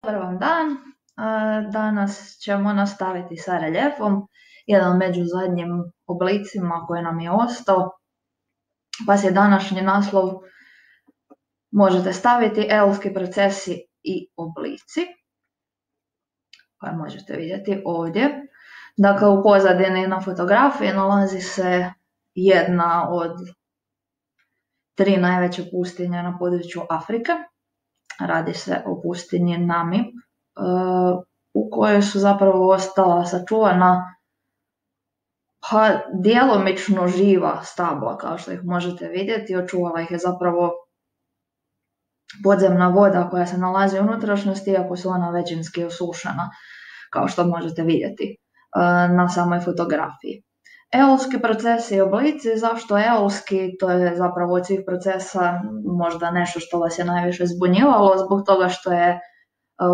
Dobar vam dan. Danas ćemo nastaviti sa reljefom, jedan među zadnjim oblicima koji nam je ostao, pa se današnji naslov možete staviti eolski procesi i oblici, koje možete vidjeti ovdje. Dakle, u pozadini na fotografiji nalazi se jedna od 3 najveće pustinje na području Afrike. Radi se o pustinji Namib, u kojoj su zapravo ostala sačuvana djelomično živa stabla, kao što ih možete vidjeti. Očuvala ih je zapravo podzemna voda koja se nalazi u unutrašnjosti, iako su ona većinski osušena, kao što možete vidjeti na samoj fotografiji. Eolski procesi i oblici. Zašto eolski? To je zapravo od svih procesa možda nešto što vas je najviše zbunjivalo, zbog toga što je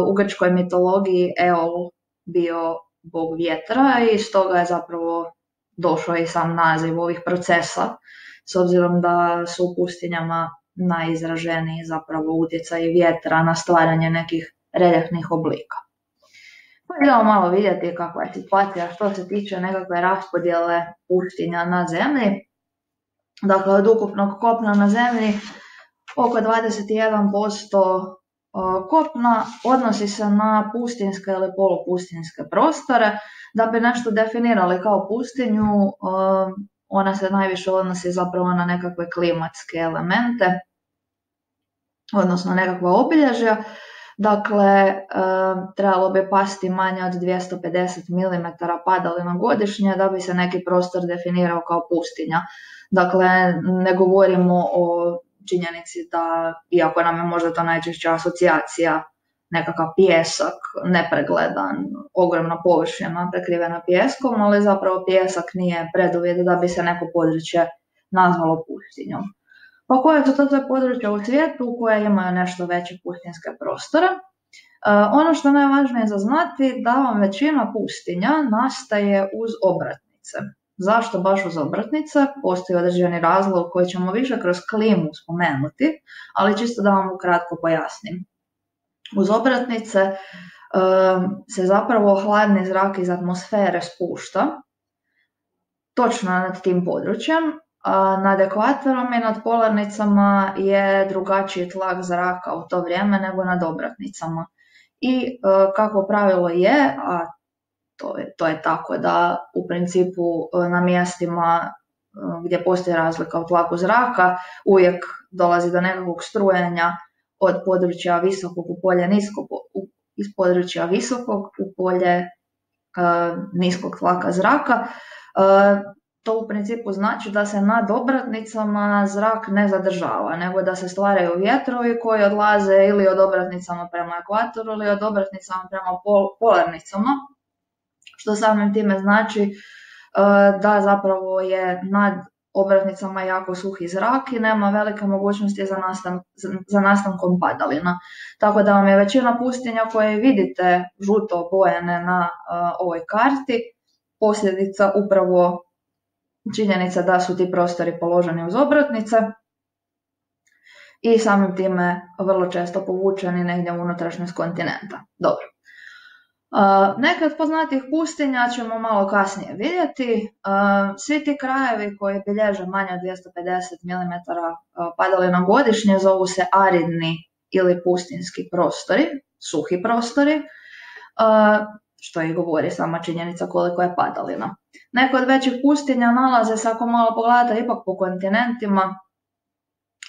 u grčkoj mitologiji Eol bio bog vjetra i stoga je zapravo došao i sam naziv ovih procesa, s obzirom da su u pustinjama najizraženiji zapravo utjecaj vjetra na stvaranje nekih reljefnih oblika. Idemo malo vidjeti kakva je situacija što se tiče nekakve raspodjele pustinja na zemlji. Dakle, od ukupnog kopna na zemlji oko 21% kopna odnosi se na pustinske ili polupustinske prostore. Da bi nešto definirali kao pustinju, ona se najviše odnosi zapravo na nekakve klimatske elemente, odnosno nekakva obilježja. Dakle, trebalo bi pasti manje od 250 mm padalina godišnje da bi se neki prostor definirao kao pustinja. Dakle, ne govorimo o činjenici da, iako nam je možda to najčešća asocijacija, nekakav pijesak, nepregledan, ogromna površina prekrivena pijeskom, ali zapravo pijesak nije preduvjet da bi se neko područje nazvalo pustinjom. Pa koje su to sve područja u svijetu koje imaju nešto veće pustinske prostore? Ono što je najvažnije za znati da vam većina pustinja nastaje uz obratnice. Zašto baš uz obratnice? Postoji određeni razlog koji ćemo više kroz klimu spomenuti, ali čisto da vam ukratko pojasnim. Uz obratnice se zapravo hladni zrak iz atmosfere spušta točno nad tim područjem. Nad ekvatorom i nad polarnicama je drugačiji tlak zraka u to vrijeme nego nad obratnicama. I kako pravilo je, a to je tako da u principu na mjestima gdje postoji razlika u tlaku zraka uvijek dolazi do nekakvog strujenja od područja visokog u polje niskog, iz područja visokog u polje niskog tlaka zraka. To u principu znači da se nad obratnicama zrak ne zadržava, nego da se stvaraju vjetrovi koji odlaze ili od obratnicama prema ekvatoru ili od obratnicama prema polarnicama, što samim time znači da zapravo je nad obratnicama jako suhi zrak i nema velike mogućnosti za nastankom padalina. Tako da vam je većina pustinja koje vidite žuto obojene na ovoj karti posljedica upravo činjenica da su ti prostori položeni uz obratnice i samim time vrlo često povučeni negdje u unutrašnjost kontinenta. Dobro. Neke od poznatijih pustinja ćemo malo kasnije vidjeti. Svi ti krajevi koji bilježe manje od 250 mm padalina godišnje zovu se aridni ili pustinski prostori, suhi prostori, što i govori sama činjenica koliko je padalina. Neke od većih pustinja nalaze se, ako malo pogledate, ipak po kontinentima.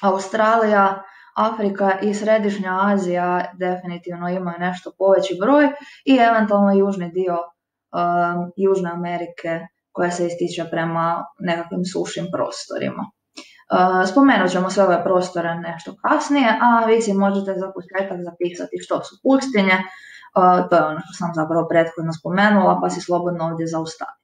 Australija, Afrika i Središnja Azija definitivno imaju nešto poveći broj i eventualno južni dio Južne Amerike koja se ističe prema nekakvim sušim prostorima. Spomenut ćemo sve ove prostore nešto kasnije, a vi si možete za početak zapisati što su pustinje. To je ono što sam zapravo prethodno spomenula, pa si slobodno ovdje zaustavite.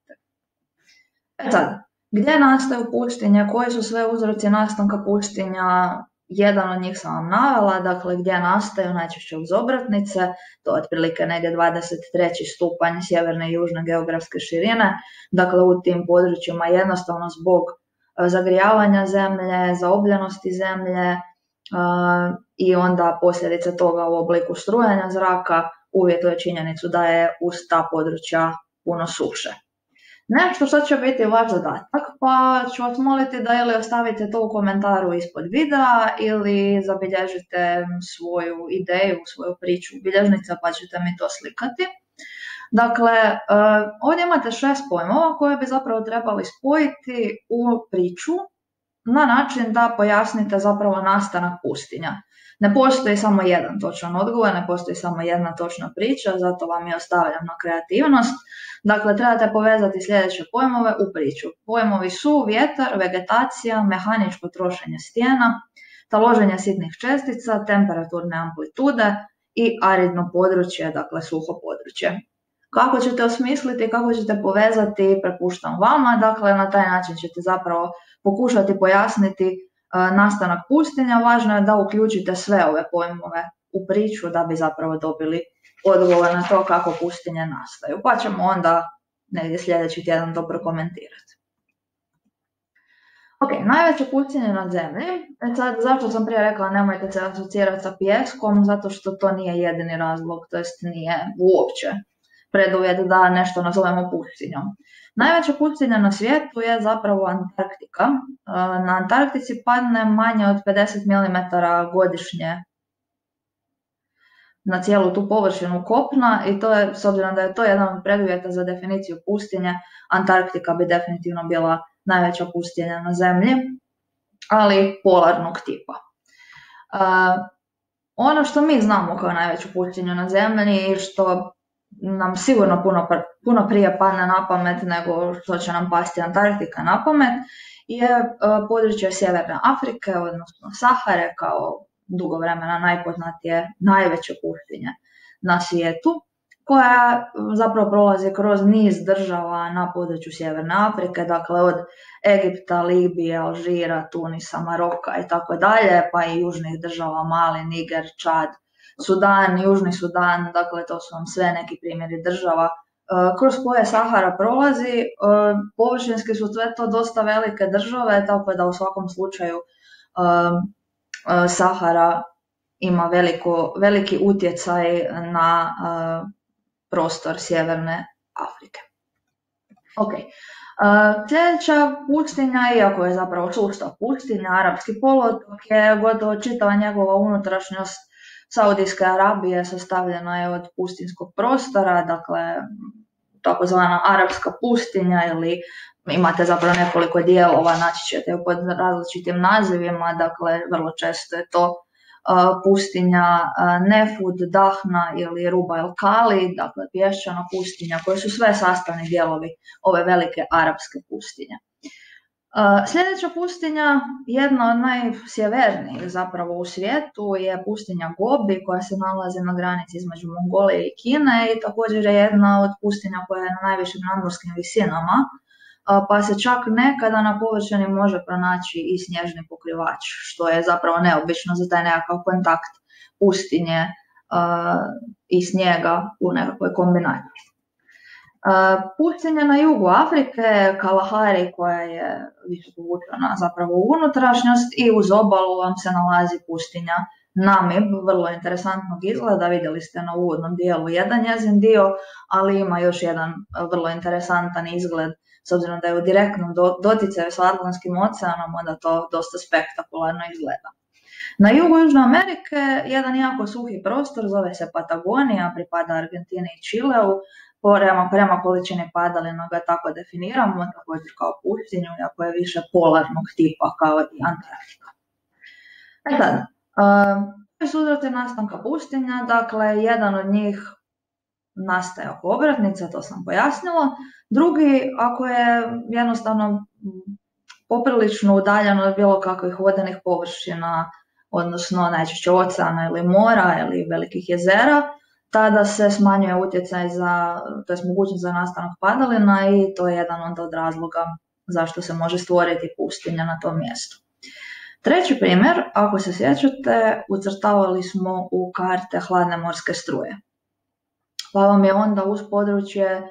Sad, gdje nastaju pustinje, koji su sve uzroci nastanka pustinja? Jedan od njih sam vam navela, dakle gdje nastaju, najčešće uz obratnice, to je otprilike negdje 23. stupanj sjeverne i južne geografske širine, dakle u tim područjima jednostavno zbog zagrijavanja zemlje, zaobljenosti zemlje, i onda posljedice toga u obliku strujanja zraka uvjetuje činjenicu da je uz ta područja puno suše. Nešto što će biti vaš zadatak, pa ću vas moliti da ili ostavite to u komentaru ispod videa ili zabilježite svoju ideju, svoju priču u bilježnice pa ćete mi to slikati. Dakle, ovdje imate 6 pojmova koje bi zapravo trebali spojiti u priču na način da pojasnite zapravo nastanak pustinja. Ne postoji samo jedan točan odgovor, ne postoji samo jedna točna priča, zato vam je ostavljam na kreativnost. Dakle, trebate povezati sljedeće pojmove u priču. Pojmovi su vjetar, vegetacija, mehaničko trošenje stijena, taloženje sitnih čestica, temperaturne amplitude i aridno područje, dakle suho područje. Kako ćete osmisliti, kako ćete povezati, prepuštam vama, dakle na taj način ćete zapravo pokušati pojasniti nastanak pustinja. Važno je da uključite sve ove pojmove u priču da bi zapravo dobili odgovor na to kako pustinje nastaju. Pa ćemo onda negdje sljedeći tjedan to prokomentirati. Ok, najveće pustinje na zemlji. Sad, zašto sam prije rekla nemojte se asocirati sa pijeskom? Zato što to nije jedini razlog, to jest nije uopće preduvjet da nešto nazovemo pustinjom. Najveća pustinja na svijetu je zapravo Antarktika. Na Antarktici padne manje od 50 mm godišnje na cijelu tu površinu kopna i to je, s obzirom da je to jedan od preduvjeta za definiciju pustinje, Antarktika bi definitivno bila najveća pustinja na zemlji, ali polarnog tipa. Ono što mi znamo kao najveću pustinju na zemlji i što nam sigurno puno prije padne na pamet nego što će nam pasti Antarktika na pamet, je područje Sjeverne Afrike, odnosno Sahare, kao dugo vremena najpoznatije najveće pustinje na svijetu, koja zapravo prolazi kroz niz država na području Sjeverne Afrike, dakle od Egipta, Libije, Alžira, Tunisa, Maroka i tako dalje, pa i južnih država Mali, Niger, Čad, Sudan, Južni Sudan, dakle to su vam sve neki primjeri država kroz koje Sahara prolazi. Površinski su sve to dosta velike države, tako da u svakom slučaju Sahara ima veliki utjecaj na prostor Sjeverne Afrike. Ok. Sljedeća pustinja, iako je zapravo sustav pustinja, Arapski poluotok, je gotovo čitava njegova unutrašnjost Saudijske Arabije sastavljena je od pustinskog prostora, dakle takozvana Arapska pustinja, ili imate zapravo nekoliko dijelova, naći ćete ju pod različitim nazivima, dakle vrlo često je to pustinja Nefud, Dahna ili Ruba el Kali, dakle pješčana pustinja, koje su sve sastavni dijelovi ove velike arapske pustinje. Sljedeća pustinja, jedna od najsjevernijih zapravo u svijetu, je pustinja Gobi, koja se nalazi na granici između Mongolije i Kine i također je jedna od pustinja koja je na najvišim nadmorskim visinama, pa se čak nekada na površini može pronaći i snježni pokrivač, što je zapravo neobično za taj nekakav kontakt pustinje i snijega u nekakvoj kombinaciji. Pustinja na jugu Afrike, Kalahari, koja je više povučena zapravo u unutrašnjost, i uz obalu vam se nalazi pustinja Namib, vrlo interesantnog izgleda, vidjeli ste na uvodnom dijelu jedan njezin dio, ali ima još jedan vrlo interesantan izgled, s obzirom da je u direktnom doticaju s Atlantskim oceanom, onda to dosta spektakularno izgleda. Na jugu Južne Amerike jedan jako suhi prostor, zove se Patagonija, pripada Argentini i Čileu. Prema količini padalina ga tako definiramo, također kao pustinju, iako je više polarnog tipa kao i Antarktika. Sad, koji su uzroci nastanka pustinja? Dakle, jedan od njih nastaje oko obratnica, to sam pojasnila. Drugi, ako je jednostavno poprilično udaljeno od bilo kakvih vodenih površina, odnosno najčešće oceana ili mora ili velikih jezera, tada se smanjuje utjecaj to je mogućnost za nastanak padalina i to je jedan onda od razloga zašto se može stvoriti pustinja na tom mjestu. Treći primjer, ako se sjećate, ucrtavali smo u karte hladne morske struje. Pa vam je onda uz područje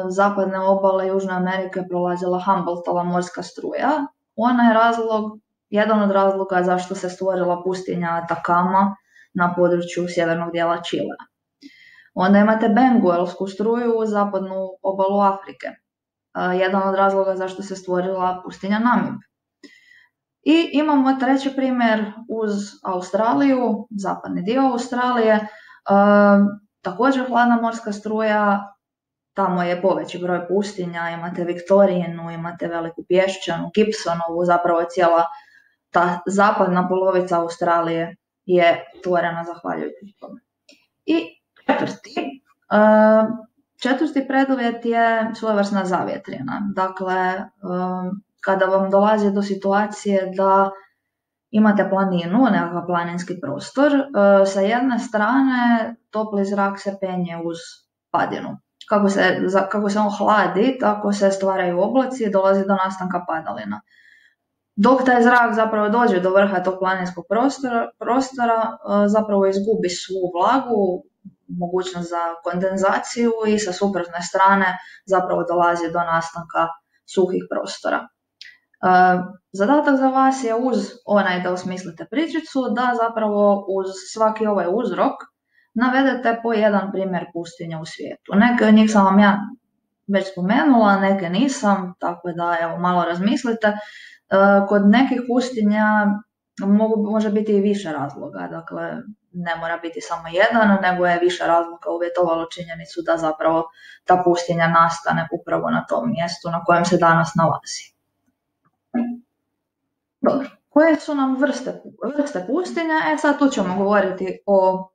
zapadne obale Južne Amerike prolazila Humboldtova morska struja. Ona je razlog jedan od razloga zašto se stvorila pustinja Atakama na području sjevernog dijela Čilea. Onda imate Benguelsku struju u zapadnu obalu Afrike. Jedan od razloga zašto se stvorila pustinja Namib. I imamo treći primjer uz Australiju, zapadni dio Australije, također hladna morska struja, tamo je poveći broj pustinja, imate Viktorijinu, imate Veliku Pješčanu, Gibsonovu, zapravo cijela ta zapadna polovica Australije je stvorena zahvaljujući tome. I četvrti preduvjet je svojevrsna zavjetrina. Dakle, kada vam dolazi do situacije da imate planinu, nekakav planinski prostor, sa jedne strane topli zrak se penje uz padinu. Kako se on hladi, tako se stvaraju oblaci i dolazi do nastanka padalina. Dok taj zrak zapravo dođe do vrha tog planinskog prostora, zapravo izgubi svu vlagu, mogućnost za kondenzaciju i sa suprotne strane zapravo dolazi do nastanka suhih prostora. Zadatak za vas je uz onaj da osmislite pričicu, da zapravo uz svaki ovaj uzrok navedete po jedan primjer pustinja u svijetu. Neke od njih sam vam ja već spomenula, neke nisam, tako da evo, malo razmislite. Kod nekih pustinja može biti i više razloga, dakle ne mora biti samo jedan, nego je više razloga uvjetovalo činjenicu da zapravo ta pustinja nastane upravo na tom mjestu na kojem se danas nalazi. Dobro, koje su nam vrste pustinja? Sad tu ćemo govoriti o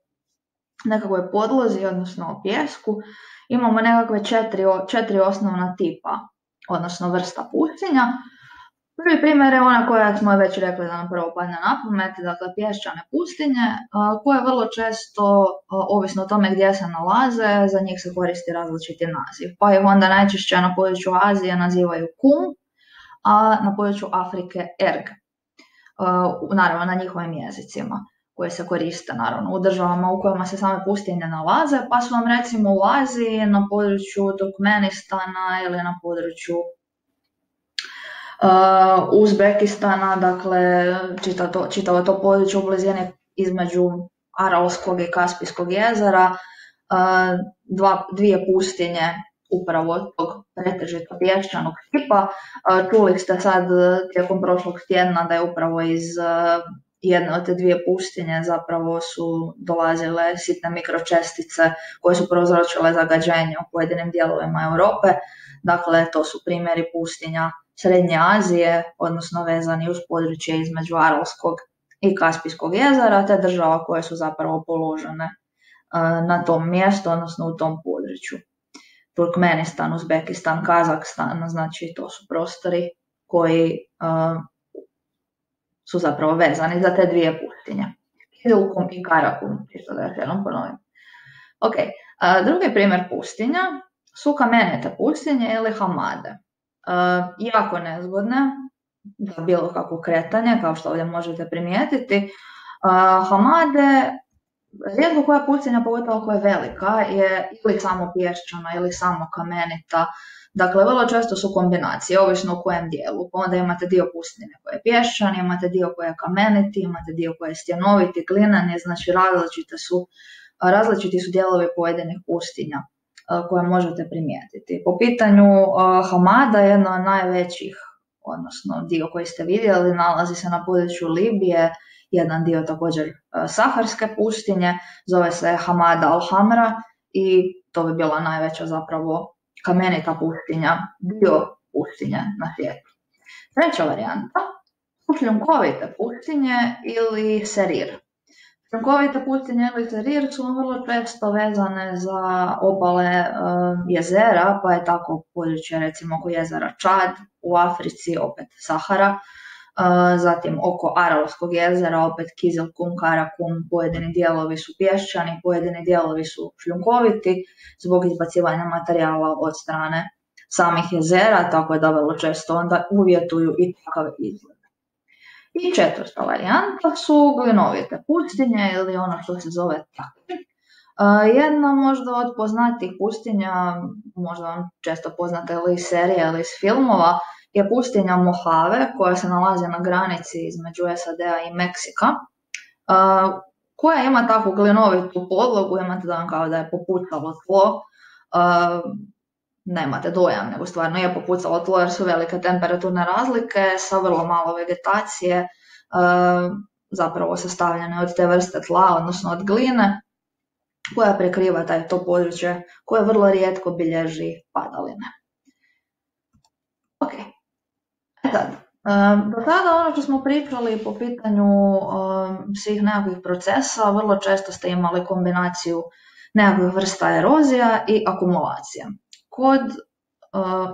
nekakvoj podlozi, odnosno o pijesku. Imamo nekakve četiri osnovna tipa, odnosno vrsta pustinja. Prvi primjer je ona koja smo već rekli da nam prvo padne na pamet, dakle pješčane pustinje, koje vrlo često, ovisno o tome gdje se nalaze, za njih se koristi različiti naziv. Pa ih onda najčešće na području Azije nazivaju kum, a na području Afrike erg. Naravno na njihovim jezicima koje se koriste naravno u državama u kojima se same pustinje nalaze, pa su vam recimo u Aziji na području Turkmenistana ili na području Uzbekistana, dakle čitavo to područje u blizini između Aralskog i Kaspijskog jezera, dvije pustinje upravo tog pretežito pješčanog tipa. Čuli ste sad tijekom prošlog tjedna da je upravo iz jedne od te dvije pustinje zapravo su dolazile sitne mikročestice koje su prouzročile zagađenje u pojedinim dijelovima Europe. Dakle, to su primjeri pustinja Srednje Azije, odnosno vezani uz područje između Aralskog i Kaspijskog jezera, te država koje su zapravo položene na tom mjestu, odnosno u tom području. Turkmenistan, Uzbekistan, Kazahstan, znači to su prostori koji su zapravo vezani za te dvije pustinje. Kizilkum i Karakum, čisto da još jednom ponovim. Ok, drugi primjer pustinja su kamenite pustinje ili hamade. Jako nezgodne za bilo kakvo kretanje, kao što ovdje možete primijetiti. Hamade, rijetko koja pustinja, pogotovo koja je velika, je ili samo pješčana ili samo kamenita. Dakle, vrlo često su kombinacije, ovisno u kojem dijelu. Pa onda imate dio pustinje koji je pješčan, imate dio koji je kameniti, imate dio koji je stjenoviti, glineni, znači različiti su dijelovi pojedinih pustinja koje možete primijetiti. Po pitanju hamada, jedno od najvećih, odnosno dio koji ste vidjeli, nalazi se na području Libije, jedan dio također Saharske pustinje, zove se Hamada al-Hamra i to bi bila najveća zapravo kamenita pustinja, dio pustinje na svijetu. Treća varijanta su šljunkovite pustinje ili serir. Šljunkovite pustinje ili serir su vrlo često vezane za obale jezera, pa je tako područje recimo oko jezera Čad, u Africi opet Sahara, zatim oko Aralskog jezera opet Kizilkum, Karakum, pojedini dijelovi su pješčani, pojedini dijelovi su šljunkoviti zbog izbacivanja materijala od strane samih jezera, tako da vrlo često onda uvjetuju i takav izgled. I četvrta varijanta su glinovite pustinje ili ono što se zove takvi. Jedna možda od poznatih pustinja, možda vam često poznata ili iz serija ili iz filmova, je pustinja Mojave koja se nalazi na granici između SAD-a i Meksika, koja ima takvu glinovitu podlogu, imate dojam kao da je popucalo tlo, nemate dojam, nego stvarno je popucalo tlo jer su velike temperaturne razlike sa vrlo malo vegetacije, zapravo sastavljene od te vrste tla, odnosno od gline, koja prekriva to područje koje vrlo rijetko bilježi padaline. Ok, do tada ono što smo pričali po pitanju svih nekakvih procesa, vrlo često ste imali kombinaciju nekakvih vrsta erozija i akumulacija. Kod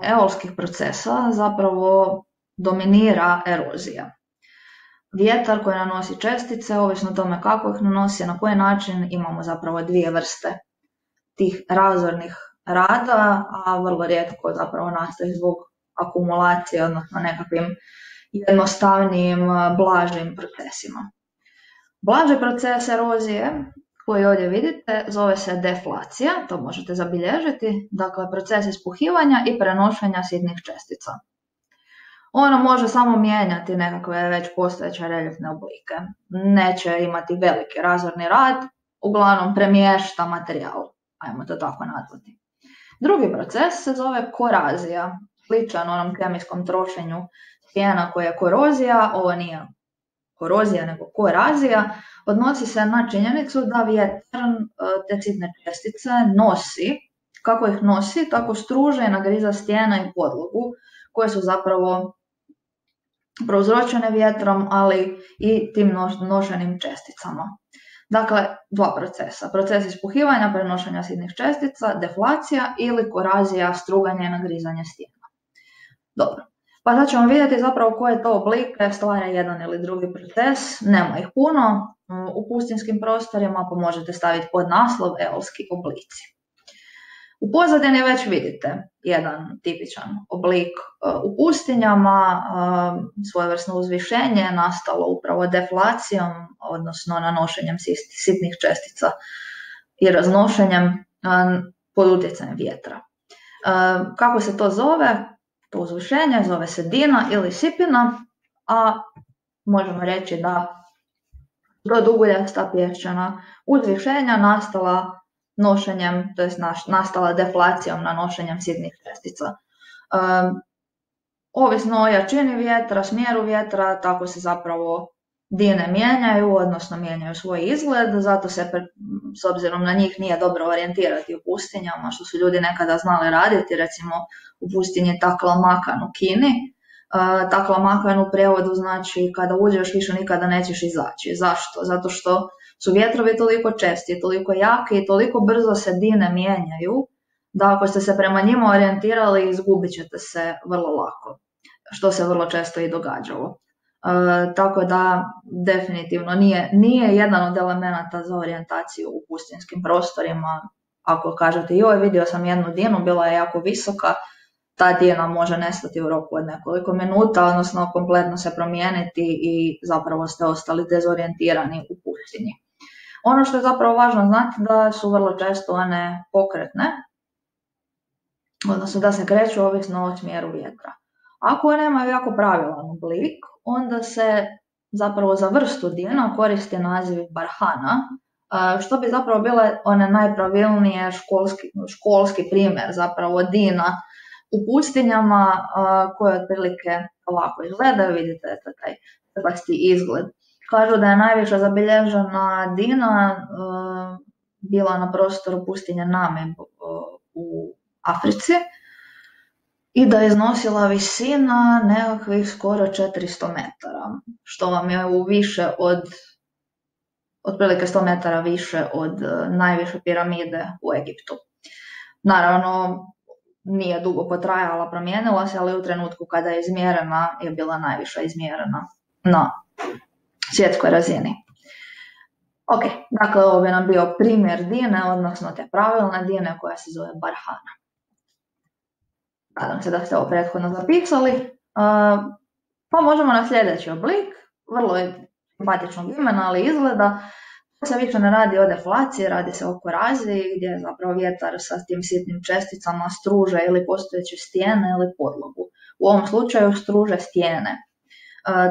eolskih procesa zapravo dominira erozija. Vjetar koji nanosi čestice, ovisno o tome kako ih nanosi, na koji način, imamo zapravo dvije vrste tih razornih rada, a vrlo rijetko zapravo nastaje zbog akumulacije, odnosno nekakvim jednostavnijim, blažim procesima. Blaži proces erozije koji ovdje vidite zove se deflacija, to možete zabilježiti, dakle proces ispuhivanja i prenošenja sitnih čestica. Ono može samo mijenjati nekakve već postojeće reljefne oblike. Neće imati veliki razorni rad, uglavnom premješta materijal, ajmo to tako nazvati. Drugi proces se zove korazija, sličan onom kemijskom trošenju stijena koja je korozija, ovo nije korozija nego korazija, odnosi se na činjenicu da vjetar te sitne čestice nosi, kako ih nosi, tako struže i nagriza stijena i podlogu, koje su zapravo prouzročene vjetrom, ali i tim nošenim česticama. Dakle, dva procesa. Proces ispuhivanja, prenošenja sitnih čestica, deflacija ili korazija, struganje i nagrizanje stijena. Dobro. Pa sad ćemo vidjeti zapravo koje to oblike stvara jedan ili drugi proces. Nema ih puno u pustinskim prostorima, pa možete staviti pod naslov eolski oblici. U pozadini već vidite jedan tipičan oblik u pustinjama, svojevrsno uzvišenje je nastalo upravo deflacijom, odnosno nanošenjem sitnih čestica i raznošenjem pod utjecajem vjetra. Kako se to zove? To uzvišenje zove se dina ili sipina, a možemo reći da do duguljasta pješčana uzvišenja nastala nošenjem, to jest nastala deflacijom nanošenjem sitnih čestica. Ovisno o jačini vjetra, smjeru vjetra, tako se zapravo dine mijenjaju, odnosno mijenjaju svoj izgled, zato se s obzirom na njih nije dobro orijentirati u pustinjama, što su ljudi nekada znali raditi, recimo u pustinji Taklamakan u Kini. Taklamakan u prijevodu znači kada uđeš više nikada nećeš izaći. Zašto? Zato što su vjetrovi toliko česti, toliko jaki i toliko brzo se dine mijenjaju, da ako ste se prema njima orijentirali, izgubit ćete se vrlo lako, što se vrlo često i događalo. Tako da definitivno nije jedan od elemenata za orijentaciju u pustinskim prostorima. Ako kažete joj, vidio sam jednu dinu, bila je jako visoka, ta dina može nestati u roku od nekoliko minuta, odnosno kompletno se promijeniti i zapravo ste ostali dezorijentirani u pustinji. Ono što je zapravo važno znati da su vrlo često one pokretne, odnosno da se kreću ovisno od smjeru vjetra. Ako one imaju jako pravilan oblik, onda se zapravo za vrstu dina koristi naziv barhana, što bi zapravo bile one najpravilnije školski primjer zapravo dina u pustinjama, koje otprilike ovako izgledaju, vidite taj trpasti izgled. Kažu da je najviše zabilježena dina bila na prostoru pustinje Namib u Africi i da je iznosila visina nekakvih skoro 400 metara, što vam je u više od otprilike 100 metara više od najviše piramide u Egiptu. Naravno, nije dugo potrajala, promijenila se, ali u trenutku kada je izmjerena je bila najviša izmjerena na svjetskoj razini. Ok, dakle ovo bi nam bio primjer dine, odnosno te pravilne dine koja se zove barhana. Nadam se da ste ovo prethodno zapisali. Pa možemo na sljedeći oblik, vrlo je simpatičnog imena, ali izgleda. To se više ne radi o deflaciji, radi se o koraziji, gdje zapravo vjetar sa tim sitnim česticama struže ili postojeće stijene ili podlogu. u ovom slučaju struže stijene.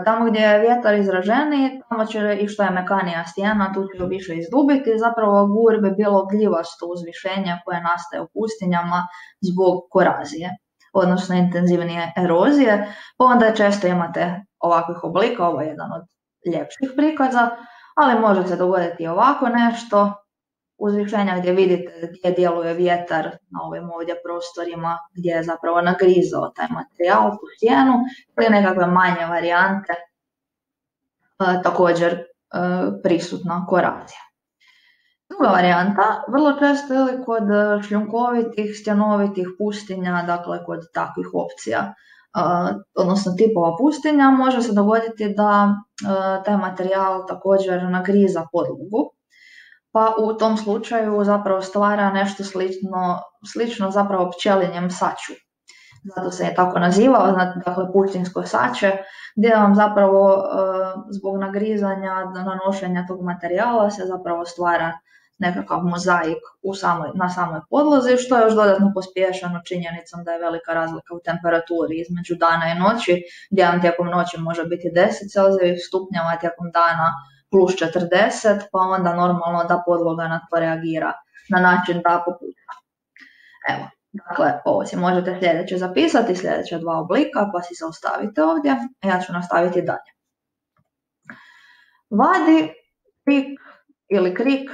Tamo gdje je vjetar izraženiji, tamo će i što je mekanija stijena, tu će više izdubiti, zapravo gur bi bilo gljivasto uzvišenje koje nastaje u pustinjama zbog korazije, odnosno intenzivnije erozije, pa onda često imate ovakvih oblika, ovo je jedan od ljepših prikaza, ali može se dogoditi i ovako nešto, uzvišenja gdje vidite gdje djeluje vjetar na ovim ovdje prostorima gdje je zapravo nagrizao taj materijal u stijenu ili nekakve manje varijante, također prisutna korazija. Druga varijanta, vrlo često ili kod šljunkovitih, stjenovitih pustinja, dakle kod takvih opcija, odnosno tipova pustinja, može se dogoditi da taj materijal također nagriza podlogu, pa u tom slučaju zapravo stvara nešto slično zapravo pčelinjem saču. Zato se je tako nazivao, dakle pustinjsko sače, gdje vam zapravo zbog nagrizanja, nanošenja tog materijala se zapravo stvara nekakav mozaik na samoj podlozi, što je još dodatno pospješano činjenicom da je velika razlika u temperaturi između dana i noći, gdje vam tijekom noći može biti 10 Celzijevih stupnjeva, tijekom dana plus 40, pa onda normalno da podloga na to reagira na način da popuca. Evo, dakle, ovo si možete sljedeće zapisati, sljedeća dva oblika, pa si zaustavite ovdje, a ja ću nastaviti dalje. Vadi, pik ili krik,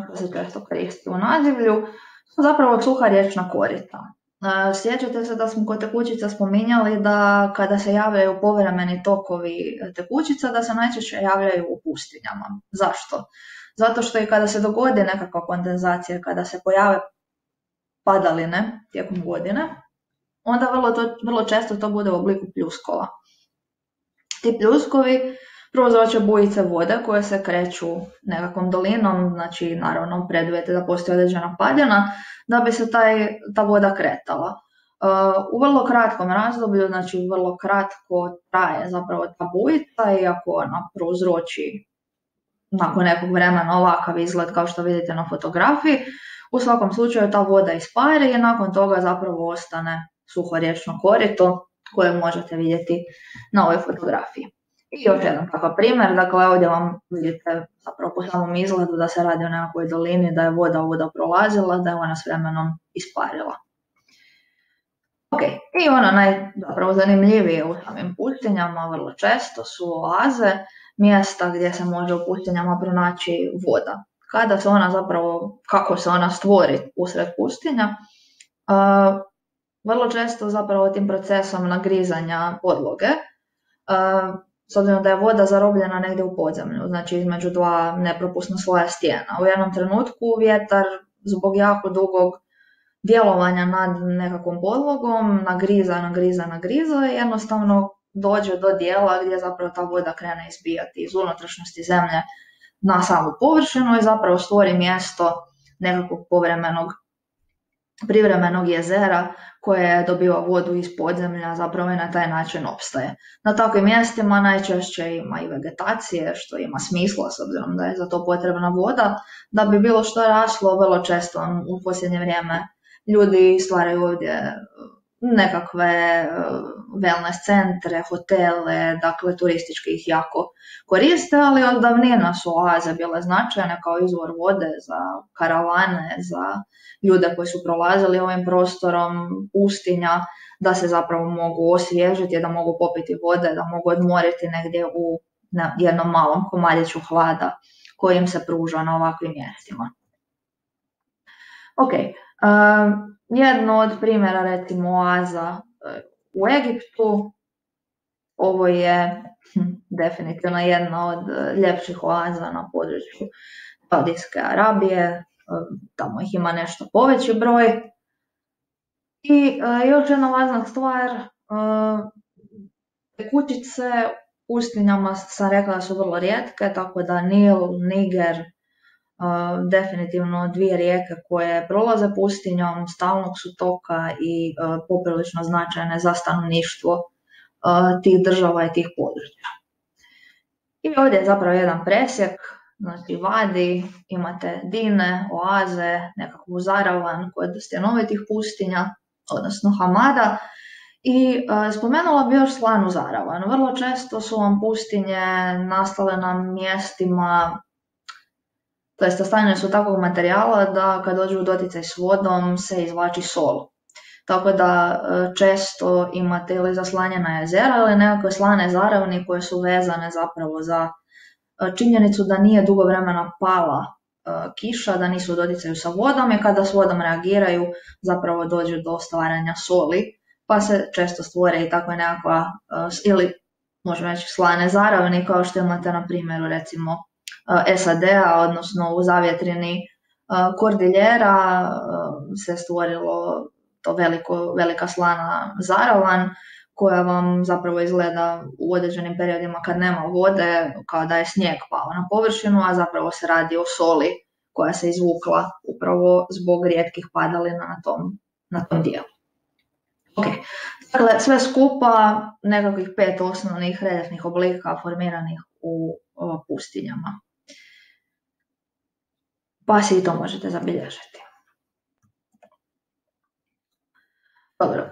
što se često koristi u nazivlju, su zapravo suha riječna korita. Sjećate se da smo kod tekućica spominjali da kada se javljaju povremeni tokovi tekućica, da se najčešće javljaju u pustinjama. Zašto? Zato što i kada se dogodi nekakva kondenzacija, kada se pojave padaline tijekom godine, onda vrlo često to bude u obliku pljuskova. Ti pljuskovi prouzroče bujice vode koje se kreću nekakvom dolinom, znači naravno preduvjete da postoji određena padina, da bi se ta voda kretala. U vrlo kratkom razdoblju, znači vrlo kratko traje zapravo ta bujica, iako ona prouzroči nakon nekog vremena ovakav izgled kao što vidite na fotografiji, u svakom slučaju ta voda ispari i nakon toga zapravo ostane suho riječno korito koje možete vidjeti na ovoj fotografiji. I još jedan takav primjer, dakle ovdje vam vidite zapravo po samom izgledu da se radi o nekakvoj dolini, da je voda prolazila, da je ona s vremenom isparila. Ok, i ono zapravo zanimljivije u samim pustinjama vrlo često su oaze, mjesta gdje se može u pustinjama pronaći voda. Kada se ona zapravo, kako se ona stvori usred pustinja, vrlo često zapravo tim procesom nagrizanja podloge, s obzirom da je voda zarobljena negdje u podzemlju, znači između dva nepropusna sloja stijena. U jednom trenutku vjetar zbog jako dugog djelovanja nad nekakvom podlogom nagriza i jednostavno dođe do dijela gdje zapravo ta voda krene izbijati iz unutrašnjosti zemlje na samu površinu i zapravo stvori mjesto nekakvog privremenog jezera koje dobiva vodu iz podzemlja, zapravo i na taj način opstaje. Na takvim mjestima najčešće ima i vegetacije, što ima smisla s obzirom da je za to potrebna voda. Da bi bilo što raslo, vrlo često u posljednje vrijeme ljudi stvaraju ovdje nekakve wellness centre, hotele, dakle turistički ih jako koriste, ali od davnina su oaze bile značajne kao izvor vode za karavane, za ljude koji su prolazili ovim prostorom pustinja, da se zapravo mogu osvježiti, da mogu popiti vode, da mogu odmoriti negdje u jednom malom komadiću hlada koji im se pruža na ovakvim mjestima. Ok, jedno od primjera recimo oaza u Egiptu, ovo je definitivno jedna od ljepših oaza na području Saudijske Arabije, tamo ih ima nešto poveći broj. I još jedna važna stvar, tekućice u pustinjama sam rekla da su vrlo rijetke, tako da Nil, Niger, definitivno dvije rijeke koje prolaze pustinjom, stalnog su toka i poprilično značajne za stanovništvo tih država i tih područja. I ovdje je zapravo jedan presjek, znači vadi, imate dine, oaze, nekakvu zaravan kod stjenovitih pustinja, odnosno hamada, I spomenula bi još slanu zaravan. Vrlo često su vam pustinje nastale na mjestima, to jest stavljene su takvog materijala da kad dođu u doticaj s vodom se izvlači sol. Tako da često imate ili zaslanjena jezera ili nekakve slane zaravni koje su vezane zapravo za činjenicu da nije dugo vremena pala kiša, da nisu u doticaju sa vodom i kada s vodom reagiraju zapravo dođe do stvaranja soli, pa se često stvore i takva nekakva, ili možemo reći slane zaravni kao što imate na primjeru recimo SAD-a, odnosno u zavjetrini Kordiljera se stvorilo to velika slana zaravan koja vam zapravo izgleda u određenim periodima kad nema vode kao da je snijeg pao na površinu, a zapravo se radi o soli koja se izvukla upravo zbog rijetkih padalina na tom dijelu. Ok, dakle sve skupa nekakvih 5 osnovnih reljefnih oblika formiranih u pustinjama. Pa si i to možete zabilježiti. Dobro,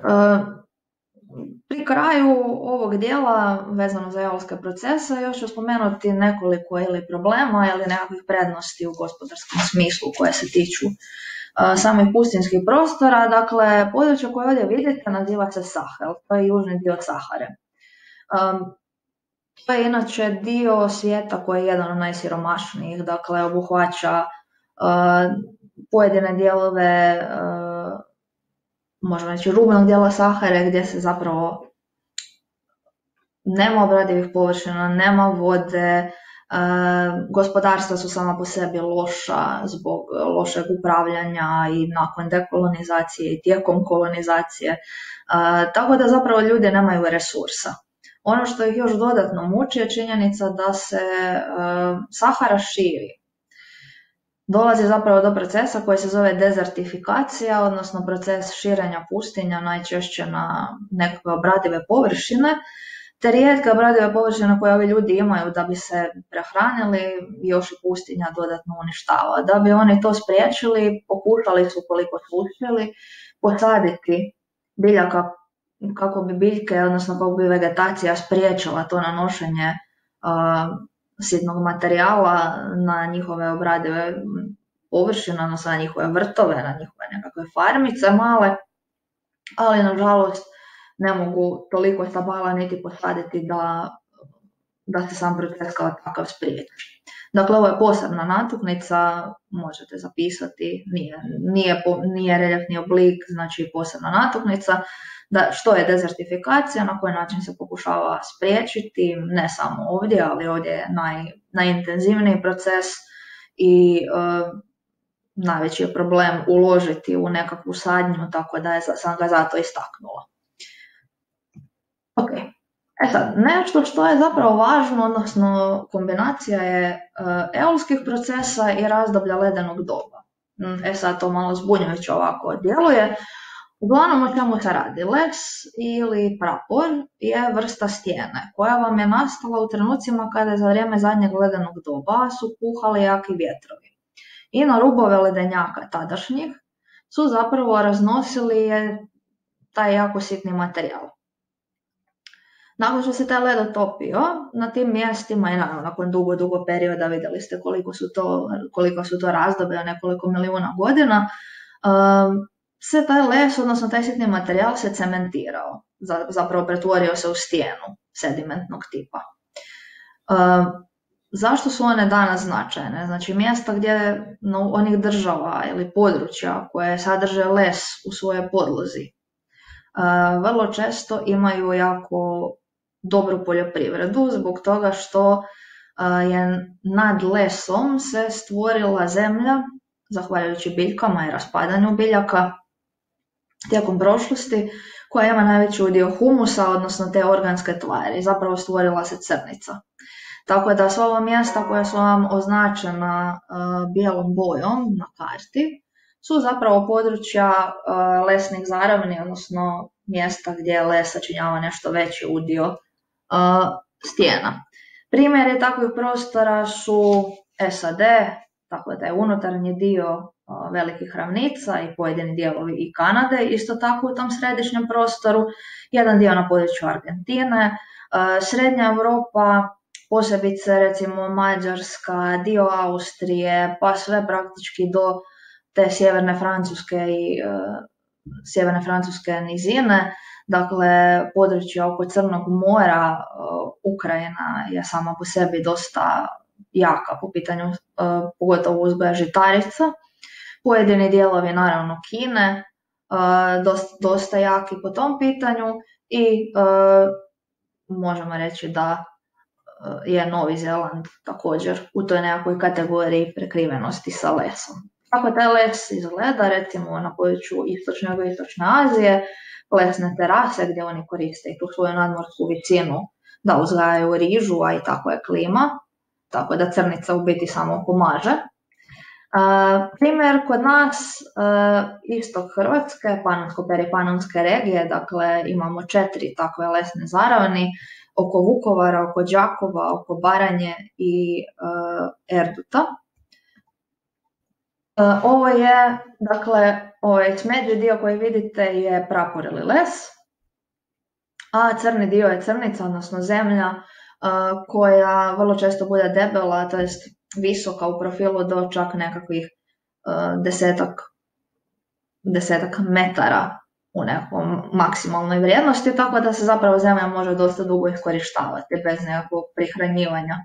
pri kraju ovog dijela vezano za eolske procese još ću spomenuti nekoliko ili problema ili nekakvih prednosti u gospodarskom smislu koje se tiču samih pustinjskih prostora. Dakle, područje koje ovdje vidite naziva se Sahel, to je južni dio Sahare. To je inače dio svijeta koji je jedan od najsiromašnijih, dakle obuhvaća pojedine dijelove, možemo reći rubnog dijela Sahare gdje se zapravo nema obradivih površina, nema vode, gospodarstva su sama po sebi loša zbog lošeg upravljanja i nakon dekolonizacije i tijekom kolonizacije, tako da zapravo ljudi nemaju resursa. Ono što ih još dodatno muči je činjenica da se Sahara širi. Dolazi zapravo do procesa koji se zove dezertifikacija, odnosno proces širenja pustinja najčešće na nekakve obradive površine, te rijetke obradive površine koje ovi ljudi imaju da bi se prehranili, još i pustinja dodatno uništava. Da bi oni to spriječili, pokušali su koliko su uspjeli posaditi biljaka kako bi biljke, odnosno kako bi vegetacija spriječila to nanošenje sitnog materijala na njihove obradive površine, odnosno na njihove vrtove, na njihove nekakve farmice male, ali nažalost ne mogu toliko stabala niti posaditi da se sam proces kao takav spriječi. Dakle, ovo je posebna natuknica, možete zapisati, nije reljefni oblik, znači posebna natuknica. Što je dezertifikacija, na koji način se pokušava spriječiti, ne samo ovdje, ali ovdje je najintenzivniji proces i najveći je problem uložiti u nekakvu sadnju, tako da sam ga zato istaknula. Ok, sad, nešto što je zapravo važno, odnosno kombinacija je eolskih procesa i razdoblja ledenog doba. Sad to malo zbunjujuće ovako djeluje. Uglavnom o čemu se radi? Les ili prapor je vrsta stijene koja vam je nastala u trenucima kada je za vrijeme zadnjeg ledenog doba su puhali jaki vjetrovi. I na rubove ledenjaka tadašnjih su zapravo raznosili taj jako sitni materijal. Nakon što se taj led otopio, na tim mjestima i naravno nakon dugo perioda vidjeli ste koliko su to razdoblja, nekoliko milijuna godina, se taj les, odnosno taj sitni materijal se cementirao, zapravo pretvorio se u stijenu sedimentnog tipa. Zašto su one danas značajne? Znači mjesta gdje onih država ili područja koje sadrže les u svojoj podlozi vrlo često imaju jako dobru poljoprivredu zbog toga što je nad lesom se stvorila zemlja, zahvaljujući biljkama i raspadanju biljaka tijekom prošlosti, koja ima najveći udio humusa, odnosno te organske tvari. Zapravo stvorila se crnica. Tako da sva ova mjesta koja su vam označena bijelom bojom na karti su zapravo područja lesnih zaravni, odnosno mjesta gdje les sačinjava nešto veći udio stijena. Primjeri takvih prostora su SAD, tako da je unutarnji dio velikih ravnica i pojedini dijelovi i Kanade, isto tako u tom središnjem prostoru, jedan dio na području Argentine, Srednja Europa, posebice recimo Mađarska, dio Austrije, pa sve praktički do te sjeverne Francuske nizine, dakle područja oko Crnog mora. Ukrajina je sama po sebi dosta jaka po pitanju pogotovo uzgoja žitarica. Pojedini dijelovi naravno Kine, dosta jaki po tom pitanju i možemo reći da je Novi Zeland također u toj nekakvoj kategoriji prekrivenosti sa lesom. Kako taj les izgleda, recimo na području istočne i istočne Azije, lesne terase gdje oni koriste i tu svoju nadmorsku visinu da uzgajaju rižu, a i tako je klima, tako da crnica u biti samo pomaže. Primjer kod nas, istok Hrvatske, Panonsko-peripanonske regije, dakle imamo 4 takve lesne zaravni, oko Vukovara, oko Đakova, oko Baranje i Erduta. Ovo je, dakle, ovaj smeđi dio koji vidite je prapor ili les, a crni dio je crnica, odnosno zemlja, koja vrlo često bude debela, to jest visoka u profilu do čak nekakvih desetak metara u nekom maksimalnoj vrijednosti, tako da se zapravo zemlja može dosta dugo iskorištavati bez nekakvog prihranjivanja,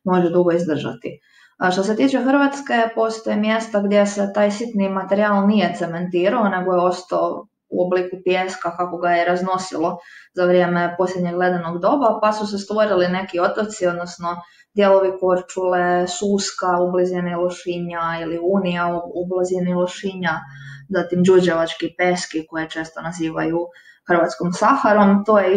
može dugo izdržati. A što se tiče Hrvatske, postoje mjesta gdje se taj sitni materijal nije cementirao, nego je ostao u obliku pijeska kako ga je raznosilo za vrijeme posljednjeg ledenog doba, pa su se stvorili neki otoci, odnosno dijelovi Korčule, Suska u blizini Lošinja ili Unija u blizini Lošinja, zatim Đurđevački peski koje često nazivaju Hrvatskom Saharom. To je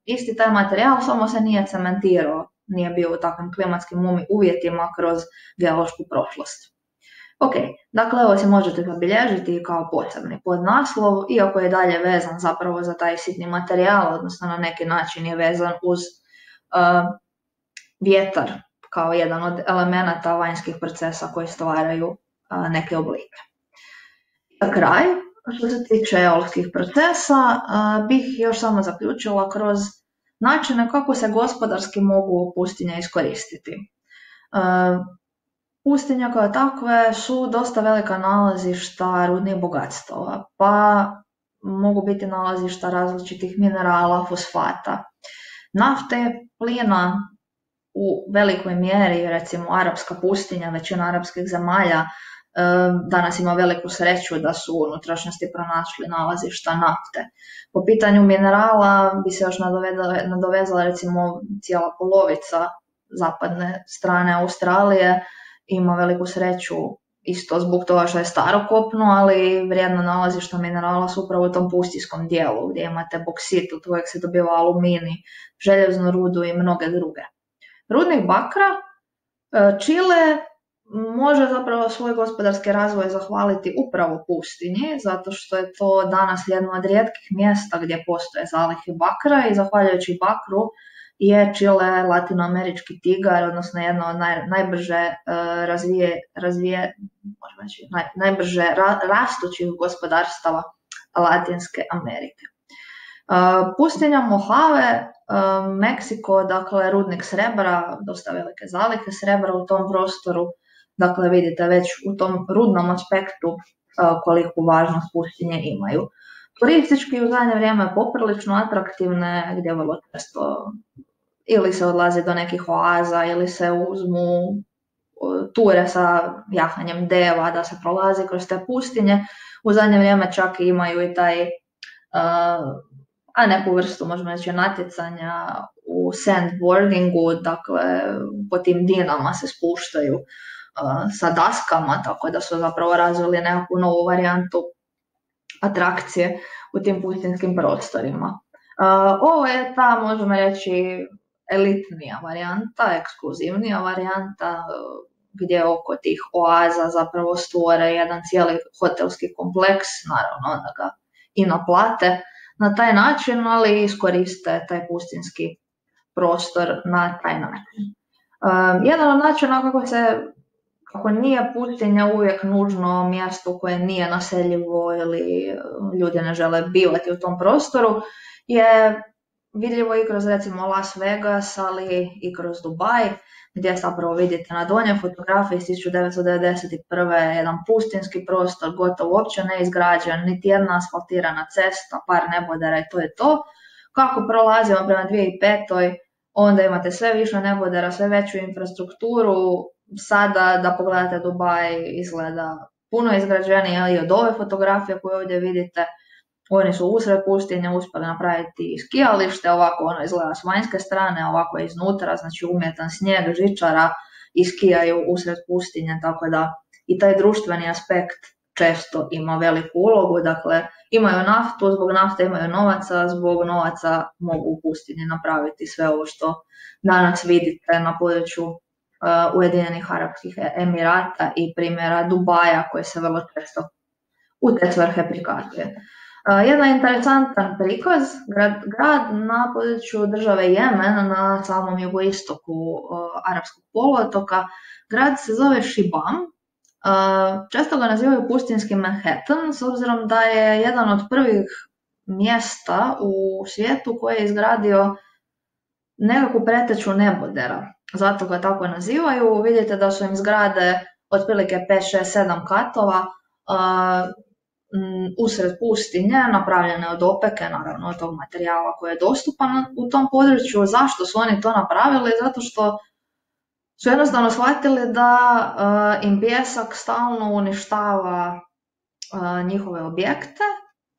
isti taj materijal, samo se nije cementirao, nije bio u takvim klimatskim uvjetima kroz geološku prošlost. Ok, dakle ovo se možete zabilježiti kao posebni podnaslov, iako je dalje vezan zapravo za taj sitni materijal, odnosno na neki način je vezan uz vjetar kao jedan od elemenata vanjskih procesa koji stvaraju neke oblike. Za kraj, što se tiče eolskih procesa, bih još samo zaključila kroz načine kako se gospodarski mogu pustinje iskoristiti. Pustinje kao takve su dosta velika nalazišta rudnih bogatstava, pa mogu biti nalazišta različitih minerala, fosfata, nafte, plina u velikoj mjeri, recimo arapska pustinja, većina arapskih zemalja danas ima veliku sreću da su u unutrašnjosti pronašli nalazišta nafte. Po pitanju minerala bi se još nadovezala recimo cijela polovica zapadne strane Australije, ima veliku sreću isto zbog toga što je starokopno, ali vrijedno nalazišta minerala su upravo u tom pustinjskom dijelu gdje imate boksit od kojeg se dobiva aluminij, željeznu rudu i mnoge druge. Rudnik bakra, Čile može zapravo svoj gospodarski razvoj zahvaliti upravo pustinji, zato što je to danas jedno od rijetkih mjesta gdje postoje zalihe bakra i zahvaljujući bakru je Čile latinoamerički tigar, odnosno jedno od najbrže rastućih gospodarstava Latinske Amerike. Pustinja Mojave, Meksiko, dakle rudnik srebra, dosta velike zalihe srebra u tom prostoru, dakle vidite već u tom rudnom aspektu koliku važnost pustinje imaju. Turistički u zadnje vrijeme poprilično atraktivne, gdje vrlo često ili se odlazi do nekih oaza ili se uzmu ture sa jahanjem deva da se prolazi kroz te pustinje. U zadnje vrijeme čak imaju i taj, a neku vrstu možemo reći natjecanja u sandboardingu, dakle po tim dinama se spuštaju sa daskama, tako da su zapravo razvili nekakvu novu varijantu atrakcije u tim pustinskim prostorima. Ovo je ta, možemo reći, elitnija varijanta, ekskluzivnija varijanta, gdje oko tih oaza zapravo stvore jedan cijeli hotelski kompleks, naravno da ga i naplate na taj način, ali iskoriste taj pustinski prostor na taj način. Jedan od načina kako nije pustinja uvijek nužno mjesto koje nije naseljivo ili ljudi ne žele bivati u tom prostoru, je vidljivo i kroz recimo Las Vegas, ali i kroz Dubaj, gdje zapravo vidite na donjoj fotografiji iz 1991. jedan pustinski prostor, gotovo uopće neizgrađen, niti jedna asfaltirana cesta, par nebodera i to je to. Kako prolazimo prema 2005. onda imate sve više nebodera, sve veću infrastrukturu. Sada da pogledate Dubaj izgleda puno izgrađenije i od ove fotografije koje ovdje vidite. Oni su usred pustinje uspjeli napraviti skijalište, ovako ono izgleda s vanjske strane, ovako je iznutra, znači umjetan snijeg, žičara i skijaju usred pustinje, tako da i taj društveni aspekt često ima veliku ulogu, dakle imaju naftu, zbog nafte imaju novaca, zbog novaca mogu u pustinji napraviti sve ovo što danas vidite na području Ujedinjenih Arapskih Emirata i primjera Dubaja koji se vrlo često u te svrhe prikazuje. Jedan interesantan prikaz, grad na području države Jemen na samom jugoistoku Arapskog poluotoka, grad se zove Shibam. Često ga nazivaju pustinski Manhattan, s obzirom da je jedan od prvih mjesta u svijetu koji je izgradio nekakvu preteču nebodera. Zato ga tako nazivaju. Vidite da su im zgrade otprilike 5, 6, 7 katova, usred pustinje, napravljene od opeke, naravno od tog materijala koji je dostupan u tom području. Zašto su oni to napravili? Zato što su jednostavno shvatili da im pijesak stalno uništava njihove objekte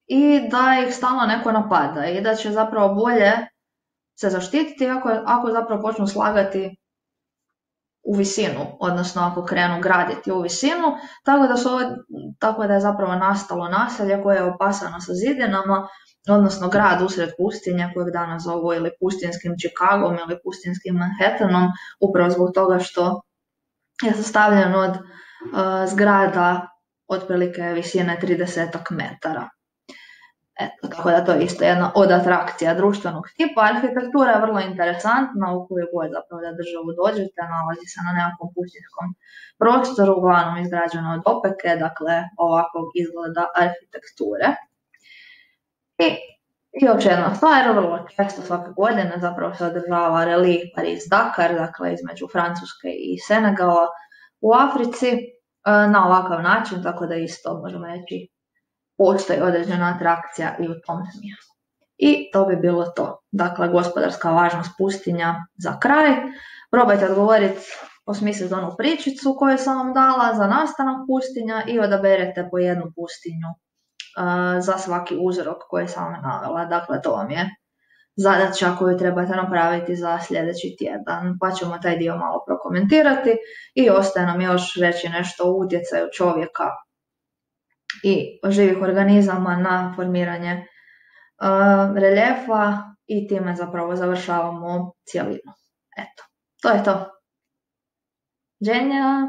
i da ih stalno neko napada i da će zapravo bolje se zaštititi ako zapravo počnu slagati u visinu, odnosno ako krenu graditi u visinu, tako da je zapravo nastalo naselje koje je opasano sa zidinama, odnosno grad usred pustinje kojeg danas zovu ili pustinskim Chicagom ili pustinskim Manhattanom, upravo zbog toga što je sastavljen od zgrada otprilike visine 30 metara. Eto, tako da to je isto jedna od atrakcija društvenog tipa. Arhitektura je vrlo interesantna, u koju god zapravo da državu dođete, nalazi se na nekakvom pustinskom prostoru, uglavnom izgrađeno od opeke, dakle ovakvog izgleda arhitekture. I još jedna stvar, vrlo često svake godine zapravo se održava Rallye Paris-Dakar, dakle između Francuske i Senegala u Africi, na ovakav način, tako da isto možemo reći postoji određena atrakcija i u tom smislu. I to bi bilo to. Dakle, gospodarska važnost pustinja za kraj. Probajte odgovoriti, osmisliti onu pričicu koju sam vam dala za nastanak pustinja i odaberete po jednu pustinju za svaki uzrok koji sam vam navela. Dakle, to vam je zadaća koju trebate napraviti za sljedeći tjedan, pa ćemo taj dio malo prokomentirati i ostaje nam još reći nešto o utjecaju čovjeka i živih organizama na formiranje reljefa i time zapravo završavamo cijelinu. Eto, to je to. Dženja!